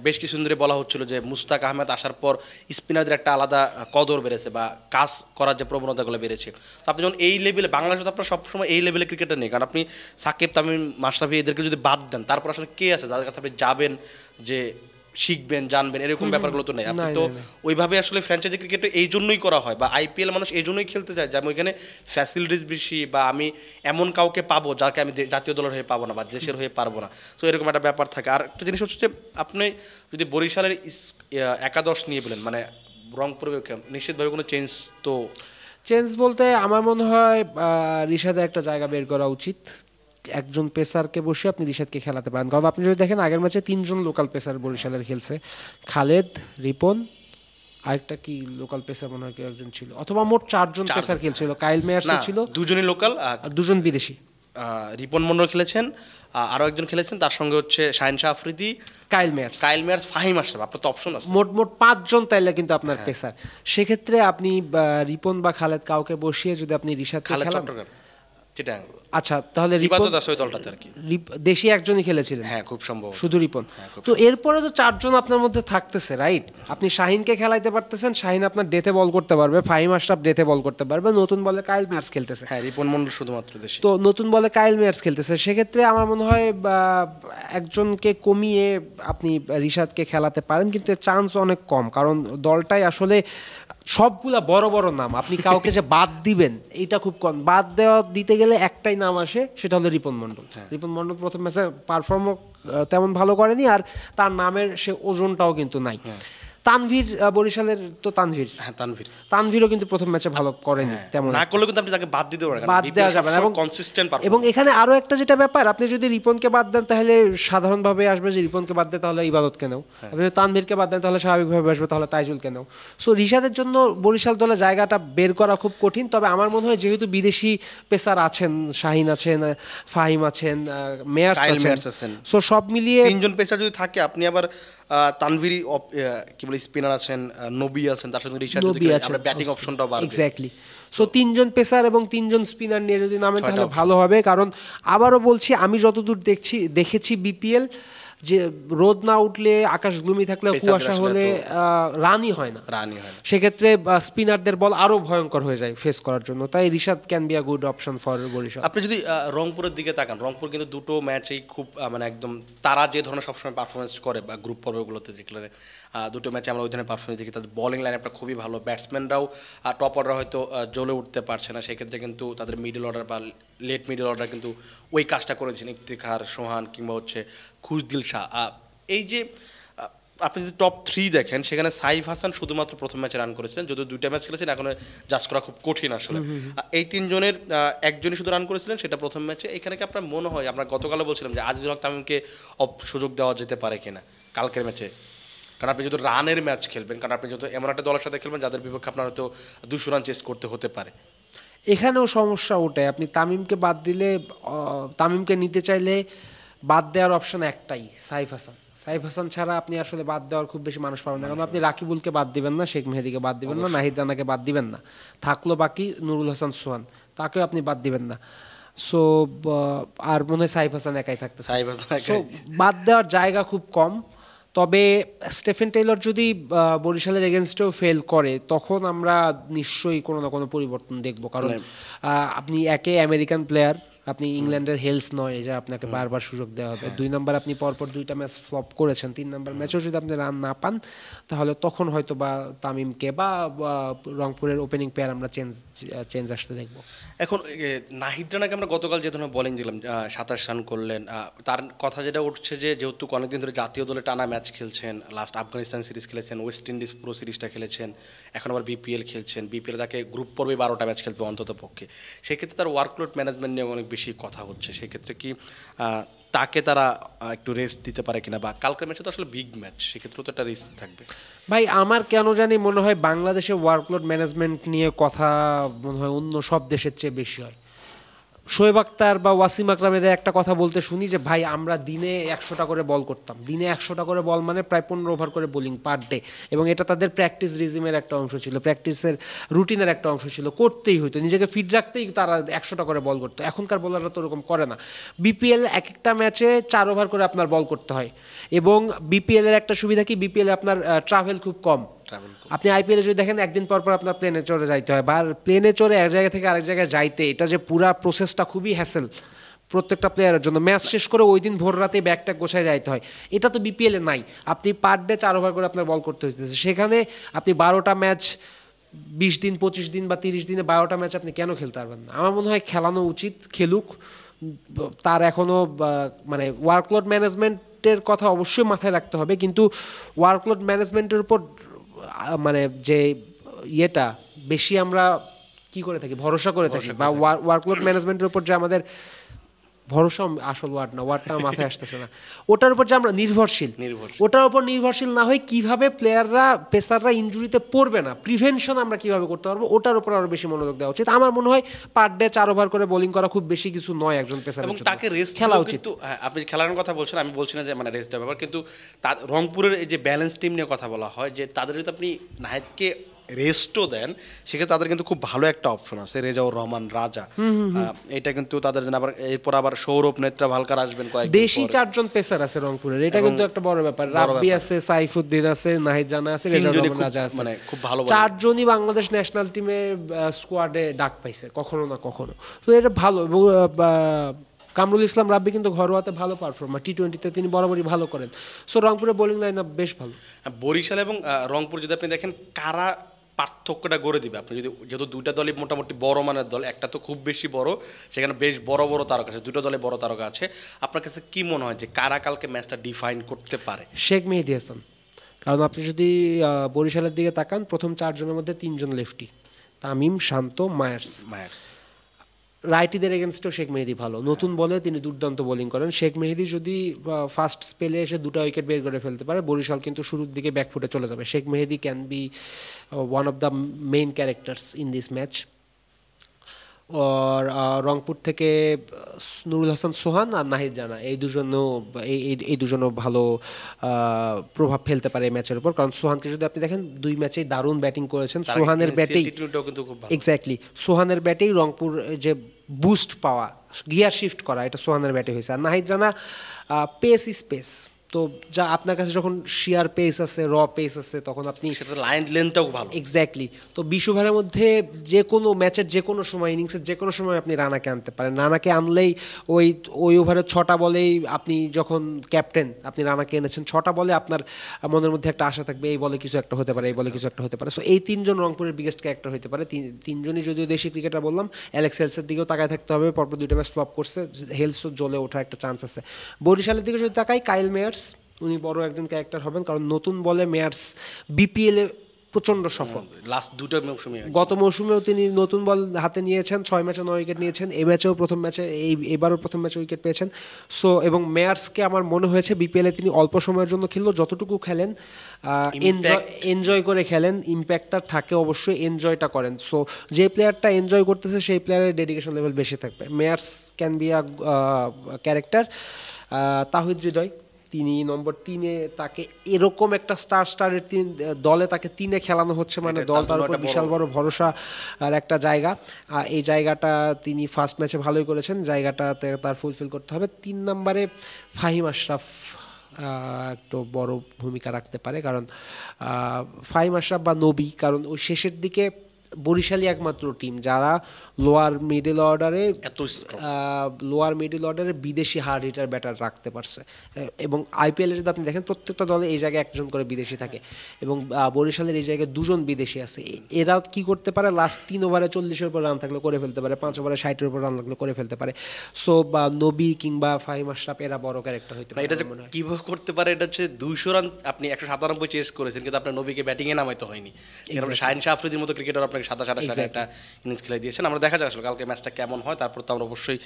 বেশ কিছুদিন ধরে বলা হচ্ছিল যে মুস্তাক আহমেদ আসার পর স্পিনারদের একটা আলাদা কদর বেড়েছে বা কাজ করার যে প্রবণতাগুলো বেড়েছে। তো আপনি যখন এই লেভেলে, বাংলাদেশে তো আপনার সবসময় এই লেভেলে ক্রিকেটার নেই, কারণ আপনি সাকিব, তামিম, মাশরাফি এদেরকে যদি বাদ দেন, তারপর আসলে কে আছে যাদের কাছে আপনি যাবেন, যে শিখবেন, জানবেন, এরকম ব্যাপারগুলো তো নেই। আপনি তো ওইভাবে আসলে ফ্র্যাঞ্চাইজি ক্রিকেট এই জন্যই করা হয়, বা আইপিএল মানুষ এই জন্যই খেলতে যায় যে আমি ওইখানে ফ্যাসিলিটিস বেশি, বা আমি এমন কাউকে পাবো যাকে আমি জাতীয় দলের হয়ে পাবো না বা দেশের হয়ে পারবো না। তো এরকম একটা ব্যাপার থাকে। আর একটা জিনিস হচ্ছে যে আপনি যদি বরিশালের একাদশ নিয়ে বলেন, মানে রংপুরে নিশ্চিতভাবে কোনো চেঞ্জ বলতে আমার মনে হয় রিশাদের একটা জায়গা বের করা উচিত। একজন পেসারকে বসে আপনি রিশাদকে খেলাতে পারেন। কারণ আপনি যদি দেখেন আগের ম্যাচে 3 জন লোকাল পেসার বরিশালের খেলছে, খালেদ, রিপন, আরেকটা কি লোকাল পেসার মনে হয় কেউ একজন ছিল, অথবা মোট 4 জন পেসার খেলছিল। কাইল মেয়ার্স ছিল, 2জনই লোকাল আর 2জন বিদেশি। রিপন মন্ডল খেলেছেন, আরও একজন খেলেছেন, তার সঙ্গে হচ্ছে শাহিন শাহ আফ্রিদি, কাইল মেয়ার্স, ফাহিম আশরাফ। আপনার তো অপশন আছে, মোট 5 জন তাইলে কিন্তু আপনার পেসার। সেক্ষেত্রে আপনি রিপন বা খালেদ কাউকে বসিয়ে যদি আপনি রিশাদকে খেলান, আচ্ছা তাহলে দেশি একজনই খেলেছিলেন, হ্যাঁ খুব সম্ভব, শুধু রিপন। তো এরপরে তো 4 জন আপনার মধ্যে থাকতেছে, রাইট? আপনি শাহিনকে খেলাইতে পারতেছেন, শাহিন আপনার ডেথে বল করতে পারবে, ফাহিম আশরাফ ডেথে বল করতে পারবে, নতুন বলে কাইল মেয়ার্স খেলতেছে, হ্যাঁ রিপন মন্ডল শুধুমাত্র দেশি, তো নতুন বলে কাইল মেয়ার্স খেলতেছে। সেক্ষেত্রে আমার মনে হয় একজনকে কমিয়ে আপনি রিশাদকে খেলাতে পারেন, কিন্তু চান্স অনেক কম, কারণ দলটাই আসলে সবগুলা বড় বড় নাম। আপনি কাউকে যে বাদ দিবেন এটা খুব কম। বাদ দিতে গেলে একটাই নাম আসে, সেটা হলো রিপন মন্ডল। রিপন মন্ডল প্রথম ম্যাচে পারফর্মও তেমন ভালো করেনি, আর তার নামের সে ওজনটাও কিন্তু নাই। তানভীর, বরিশালের তো তানভীরও কিন্তু প্রথম ম্যাচে ভালো করেনি তেমন, না করলে কিন্তু আপনি তাকে বাদ দিতে পারেন, বাদ দেওয়া যাবে না। এবং এখানে আরো একটা যেটা ব্যাপার, আপনি যদি রিপনকে বাদ দেন তাহলে সাধারণভাবে আসবে যে রিপনকে বাদ দেন তাহলে ইবাদত কেন, আপনি যদি তানভীরকে বাদ দেন তাহলে স্বাভাবিকভাবে আসবে তাহলে তাইজুল কেন। সো রিশাদের জন্য বরিশাল দলের জায়গাটা বের করা খুব কঠিন। তবে আমার মনে হয় যেহেতু বিদেশি পেসার আছেন, শাহিন আছেন, ফাহিম আছেন, মেয়ার্স আছেন, সো সব মিলিয়ে 3 জন পেসার যদি থাকে, আপনি আবার তানভীর কি বলে স্পিনার আছেন, নবী আছেন, তার সাথে রিশাদ, আমরা ব্যাটিং অপশনটাও বাড়বে। এক্স্যাক্টলি। সো 3 জন পেসার এবং 3 জন স্পিনার নিয়ে যদি নামেন তাহলে ভালো হবে। কারণ আবারও বলছি, আমি যতদূর দেখেছি বিপিএল, যে রোদ না উঠলে, আকাশ গ্লুমি থাকলে, কুয়াশা হলে রানই হয় না। সেক্ষেত্রে স্পিনারদের বল আরো ভয়ঙ্কর হয়ে যায় ফেস করার জন্য। তাই Rishad can be a good option for Barishal. আপনি যদি রংপুরের দিকে তাকান, রংপুর কিন্তু দুটো ম্যাচেই খুব মানে একদম তারা যে ধরনের সবসময় পারফরমেন্স করে, বা গ্রুপ পর্বগুলোতে যেগুলো দুটো ম্যাচে আমরা ওই ধরনের পারফরমেন্স দেখি, তাদের বোলিং লাইনআপটা খুবই ভালো, ব্যাটসম্যানরাও টপ অর্ডার হয়তো জ্বলে উঠতে পারছে না, সেক্ষেত্রে কিন্তু তাদের মিডল অর্ডার বা লেট মিডল অর্ডার কিন্তু ওই কাজটা করেছেন, ইফতিখার, সোহান কিংবা হচ্ছে খুশদিল শাহ। এই যে আপনি যদি টপ 3 দেখেন, সেখানে সাইফ হাসান শুধুমাত্র প্রথম ম্যাচে রান করেছিলেন, যদিও 2টা ম্যাচ খেলেছেন, এখন জাজ করা খুব কঠিন আসলে। এই 3 জনের একজনই শুধু রান করেছিলেন, সেটা প্রথম ম্যাচে। এখানে কি আপনার মনে হয়, আমরা গতকালও বলছিলাম যে আজিজুল হক তামিমকে সুযোগ দেওয়া যেতে পারে কিনা কালকের ম্যাচে? কারণ আপনি যেহেতু রানের ম্যাচ খেলবেন, কারণ আপনি যেহেতু এমন একটা দলের সাথে খেলবেন যাদের বিপক্ষে আপনার হয়তো 200 রান চেস করতে হতে পারে। এখানেও সমস্যা ওঠে, আপনি তামিমকে বাদ দিলে, তামিমকে নিতে চাইলে বাদ দেওয়ার অপশন একটাই, সাইফ হাসান ছাড়া আপনি আসলে বাদ দেওয়ার খুব বেশি মানুষ পাবেন না। কারণ আপনি রাকিবুলকে বাদ দিবেন না, শেখ মেহেদিকে বাদ দিবেন না, নাহিদ রানাকে বাদ দিবেন না, থাকলো বাকি নুরুল হাসান সোহান, তাকেও আপনি বাদ দিবেন না। সো আর মনে হয় সাইফ হাসান একাই থাকতেছে, সাইফ হাসান সো একাই। বাদ দেওয়ার জায়গা খুব কম। তবে স্টেফেন টেইলর যদি বরিশালের এগেনস্টেও ফেল করে তখন আমরা নিশ্চয়ই কোনো না কোনো পরিবর্তন দেখব, কারণ আপনি একে আমেরিকান প্লেয়ার, আপনি ইংল্যান্ডের হেলস নয় যে আপনাকে বারবার সুযোগ দেওয়া হবে। 2 নাম্বার আপনি পরপর 2টা ম্যাচ ফ্লপ করেছেন, 3 নাম্বার ম্যাচেও যদি আপনি রান না পান তাহলে তখন হয়তো বা তামিমকে বা রংপুরের ওপেনিং পেয়ার আমরা চেঞ্জ আসতে দেখব। এখন নাহিদ রানাকে আমরা গতকাল যে ধরনের বোলিং দিলাম, 27 রান করলেন, তার কথা যেটা উঠছে যে যেহেতু অনেকদিন ধরে জাতীয় দলে টানা ম্যাচ খেলছেন, লাস্ট আফগানিস্তান সিরিজ খেলেছেন, ওয়েস্ট ইন্ডিজ পুরো সিরিজটা খেলেছেন, এখন আবার বিপিএল খেলছেন, বিপিএল তাকে গ্রুপ পর্বে 12টা ম্যাচ খেলবে অন্তত পক্ষে, সেক্ষেত্রে তার ওয়ার্কলোড ম্যানেজমেন্ট নিয়ে অনেক বেশি কথা হচ্ছে। সেক্ষেত্রে কি তাকে তারা একটু রেস্ট দিতে পারে কিনা, বা কালকের ম্যাচে তো আসলে বিগ ম্যাচ, সেক্ষেত্রেও তো একটা রিস্ক থাকবে। ভাই আমার কেন জানি মনে হয় বাংলাদেশে ওয়ার্কলোড ম্যানেজমেন্ট নিয়ে কথা মনে হয় অন্য সব দেশের চেয়ে বেশি হয়। শোয়েব আক্তার বা ওয়াসিম আকরামেদের একটা কথা বলতে শুনি যে ভাই আমরা দিনে 100টা করে বল করতাম, দিনে 100টা করে বল মানে প্রায় 15 ওভার করে বোলিং পার ডে, এবং এটা তাদের প্র্যাকটিস রিজিমের একটা অংশ ছিল, প্র্যাকটিসের রুটিনের একটা অংশ ছিল, করতেই হইতো, নিজেকে ফিট রাখতেই তারা 100টা করে বল করতো। এখনকার বোলাররা তো ওরকম করে না। বিপিএল এক একটা ম্যাচে 4 ওভার করে আপনার বল করতে হয়, এবং বিপিএল এর একটা সুবিধা কি, বিপিএল এ আপনার ট্রাভেল খুব কম। আপনি আইপিএল যদি দেখেন একদিন পর পর আপনার প্লেনে চড়ে যাইতে হয়, বা প্লেনে চড়ে এক জায়গা থেকে আরেক জায়গায় যাইতে, এটা যে পুরা প্রসেসটা খুবই হ্যাসেল প্রত্যেকটা প্লেয়ারের জন্য। ম্যাচ শেষ করে ওই দিন ভোর রাতে ব্যাগ ট্যাগ গোছায় যাইতে হয়, এটা তো বিপিএল এ নাই। আপনি পার ডে 4 ওভার করে আপনার বল করতে হইতেছে, সেখানে আপনি 12টা ম্যাচ 20 দিন 25 দিন বা 30 দিনে 12টা ম্যাচ আপনি কেন খেলতে পারবেন না? আমার মনে হয় খেলানো উচিত, খেলুক। তার এখনো মানে ওয়ার্কলোড ম্যানেজমেন্টের কথা অবশ্যই মাথায় রাখতে হবে, কিন্তু ওয়ার্কলোড ম্যানেজমেন্টের উপর মানে যে ইয়েটা বেশি আমরা কি করে থাকি, ভরসা করে থাকি, বা ওয়ার্কলোড ম্যানেজমেন্টের উপর যে আমাদের ভরসা, আসল ওয়ার্ড না, ওয়ার্ডটা মাথায় আসতেছে না, ওটার উপর যে আমরা নির্ভরশীল, ওটার উপর নির্ভরশীল না হয় কিভাবে প্লেয়াররা পেসাররা ইনজুরিতে পড়বে না, প্রিভেনশন আমরা কিভাবে করতে পারবো, ওটার উপর আরো বেশি মনোযোগ দেওয়া উচিত। আমার মনে হয় পার ডে 4 ওভার করে বোলিং করা খুব বেশি কিছু নয় একজন পেসারের জন্য, তাকে রেস্ট খেলা উচিত। আপনি খেলার কথা বলছেন, আমি বলছি না যে মানে রেস্টের ব্যাপার, কিন্তু রংপুরের এই যে ব্যালেন্স টিম নিয়ে কথা বলা হয়, যে তাদের যদি আপনি নাহিদকে রেস্টও দেন সেক্ষেত্রে তাদের কিন্তু খুব ভালো একটা অপশন আছে, রেজাউর রহমান রাজা, এটা কিন্তু তাদের জন্য। আবার এরপর আবার সৌরভ নেত্রা ভালকার আসবেন কয়েকদিন পর। দেশি 4 জন পেসার আছে রংপুরের, এটা কিন্তু একটা বড় ব্যাপার। রাব্বি আছে, সাইফুদ্দিন আছে, নাহিদ রানা আছে, রেজাউর রহমান রাজা আছে, মানে খুব ভালো 4 জনই বাংলাদেশ ন্যাশনাল টিমে স্কোয়াডে ডাক পাইছে কখনো না কখনো, তো এটা ভালো। এবং কামরুল ইসলাম রাব্বি কিন্তু ঘরোয়াতে ভালো পারফর্মার, টি-20তে তিনি বরাবরই ভালো করেন। সো রংপুরের বোলিং লাইন আপ বেশ ভালো। বরিশাল এবং রংপুর যদি আপনি দেখেন কারা পার্থক্যটা গড়ে দিবে, আপনি যদি, যেহেতু দুইটা দলই মোটামুটি বড় মানের দল, একটা তো খুব বেশি বড়, সেখানে বেশ বড় বড় তারকা আছে, দুটো দলে বড় তারকা আছে, আপনার কাছে কি মনে হয় যে কারা কালকে ম্যাচটা ডিফাইন করতে পারে? শেখ মেহেদী হাসান, কারণ আপনি যদি বরিশালের দিকে তাকান, প্রথম 4 জনের মধ্যে 3 জন লেফটি, তামিম, শান্ত, মায়ার্স। রাইটিদের এগেনস্টেও শেখ মেহেদী ভালো, নতুন বলে তিনি দুর্দান্ত বোলিং করেন। শেখ মেহেদী যদি ফার্স্ট স্পেলে এসে 2টা উইকেট বের করে ফেলতে পারে, বরিশাল কিন্তু শুরুর দিকে ব্যাকফুটে চলে যাবে। Sheikh Mehedi can be one of the main characters in this match. আর রংপুর থেকে নুরুল হাসান সোহান আর নাহিদ রানা, এই দুজনও ভালো প্রভাব ফেলতে পারে এই ম্যাচের উপর, কারণ সোহানকে যদি আপনি দেখেন 2 ম্যাচেই দারুণ ব্যাটিং করেছেন। সোহানের ব্যাটেই এক্স্যাক্টলি, সোহানের ব্যাটেই রংপুর যে বুস্ট পাওয়া, গিয়ার শিফট করা, এটা সোহানের ব্যাটে হয়েছে। আর Nahid Rana pace is pace, তো যা আপনার কাছে যখন শিয়ার পেস আছে, র পেস আছে, তখন আপনি সেটা লাইন লেন্থটাও ভালো। এক্স্যাক্টলি, তো 20 ওভারের মধ্যে যে কোনো ম্যাচের যে কোনো সময়, ইনিংসের যে কোনো সময় আপনি রানাকে আনতে পারেন। রানাকে আনলেই ওই ওভারের 6টা বলেই আপনি যখন ক্যাপ্টেন, আপনি রানাকে এনেছেন, 6টা বলে আপনার মনের মধ্যে একটা আশা থাকবে, এই বলে কিছু একটা হতে পারে, এই বলে কিছু একটা হতে পারে। সো এই 3 জন রংপুরের বিগেস্ট ক্যারেক্টার হতে পারে। 3 জনই যদিও দেশি ক্রিকেটার বললাম, অ্যালেক্স হেলসের দিকেও তাকায় থাকতে হবে, পরপর 2টা ম্যাচ ফ্লপ করছে, হেলসও জ্বলে ওঠার একটা চান্স আছে। বরিশালের দিকে যদি তাকাই, কাইল মেয়ার্স, উনি বড় একজন ক্যারেক্টার হবেন, কারণ নতুন বলে মেয়ার্স বিপিএল এ প্রচন্ড সফল, লাস্ট 2টা মৌসুমে, গত মৌসুমেও তিনি নতুন বল হাতে নিয়েছেন, 6 ম্যাচে 9 উইকেট নিয়েছেন, এই ম্যাচেও প্রথম ম্যাচে, এবারও প্রথম ম্যাচে উইকেট পেয়েছেন। সো এবং মেয়ার্সকে আমার মনে হয়েছে বিপিএল এ তিনি অল্প সময়ের জন্য খেললেও যতটুকু খেলেন এনজয় করে খেলেন, ইম্প্যাক্ট তার থাকে অবশ্যই, এনজয়টা করেন। সো যে প্লেয়ারটা এনজয় করতেছে সেই প্লেয়ারের ডেডিকেশন লেভেল বেশি থাকবে। Meyers can be a character. Towhid Hridoy, তিনি নম্বর 3-এ তাকে এরকম একটা স্টারের দলে তাকে 3-এ খেলানো হচ্ছে, মানে এটা দল তার তার জন্য উপর একটা বিশাল বড় ভরসা আর একটা জায়গা। এই জায়গাটা তিনি ফার্স্ট ম্যাচে ভালোই করেছেন, জায়গাটাতে তার ফুলফিল করতে হবে। 3 নম্বরে ফাহিম আশরাফ একটু বড় ভূমিকা রাখতে পারে, কারণ ফাহিম আশরাফ বা নবী, কারণ ওই শেষের দিকে বরিশালই একমাত্র টিম যারা লোয়ার মিডল অর্ডারে এত বিদেশি হার্ড হিটার ব্যাটার রাখতে পারছে। এবং আইপিএলে যদি আপনি দেখেন প্রত্যেকটা দলে এই জায়গায় একজন করে বিদেশি থাকে, এবং বরিশালের এই জায়গায় 2 জন বিদেশি আছে। এরা কি করতে পারে, লাস্ট 3 ওভারে 40-এর উপর রান থাকলে করে ফেলতে পারে, 5 ওভারে 60-এর উপর রান থাকলে করে ফেলতে পারে। সো বা নবী কিংবা ফাহিম আশরাফ এরা বড় ক্যারেক্টার হইতে পারে। এটা যে কিভাবে করতে পারে, এটা হচ্ছে 200 রান আপনি 197 চেস করেছেন, কিন্তু আপনার নবীকে ব্যাটিংয়ে নামাইতে হয়নি। কারণ শাহিন শাহ আফ্রিদির মতো ক্রিকেটার আপনাকে 27-28 রানে একটা ইনিংস খেলে দিয়েছেন। আমরা দেখা যাক আসলে কালকে ম্যাচটা কেমন হয়, তারপর তো আমরা অবশ্যই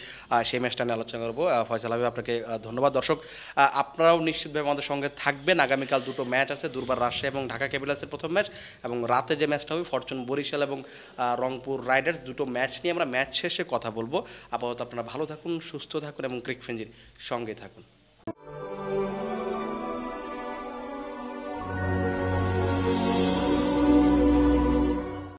সেই ম্যাচটা নিয়ে আলোচনা করবো। ফয়সাল হাবিব, আপনাকে ধন্যবাদ। দর্শক আপনারাও নিশ্চিতভাবে আমাদের সঙ্গে থাকবেন। আগামীকাল 2টো ম্যাচ আছে, দুর্বার রাজশাহী এবং ঢাকা ক্যাপিটালসের প্রথম ম্যাচ, এবং রাতে যে ম্যাচটা হবে ফরচুন বরিশাল এবং রংপুর রাইডার্স। 2টো ম্যাচ নিয়ে আমরা ম্যাচ শেষে কথা বলবো। আপাতত আপনারা ভালো থাকুন, সুস্থ থাকুন এবং ক্রিক ফ্রেঞ্জির সঙ্গে থাকুন।